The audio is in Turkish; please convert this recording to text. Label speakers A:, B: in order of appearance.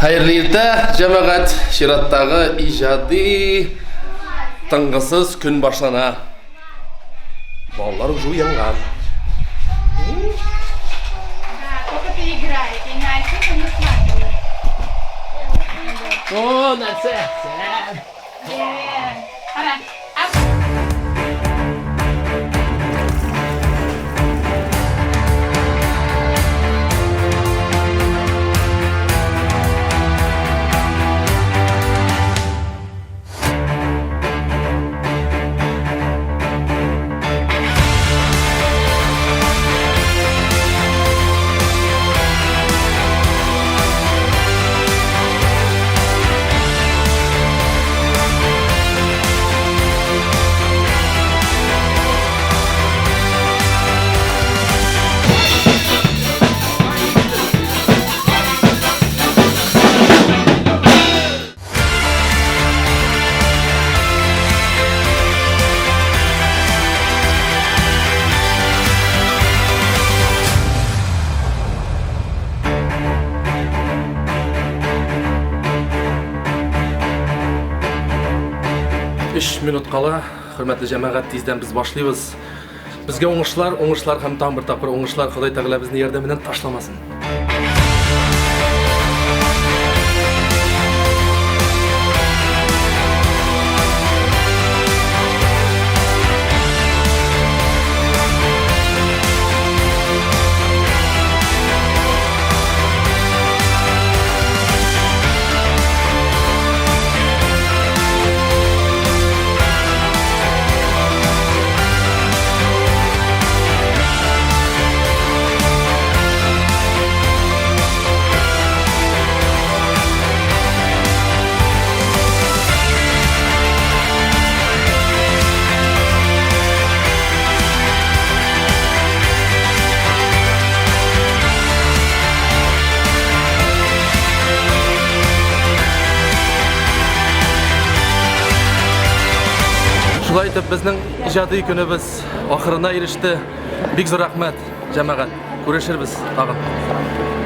A: Hayırlı erta, cemaat Şirat'tағы ijadi tыңғысыз күн башлана. Балалар уже уянған.
B: Только ты играешь, и на это не смотришь.
A: О, нәрсе.
B: Ара,
A: Үш минут қала, hürmetli cemaat tezden biz başlayız. Bizge oңышлар hem tam bir tapır oңышлар Xuday Teala bizni yardımından taşlamasın. Şulay etip bizning ijodiy kunimiz oxirina erishdi. Bek zo'r rahmat, jamoat. Ko'rishirmiz tag'in.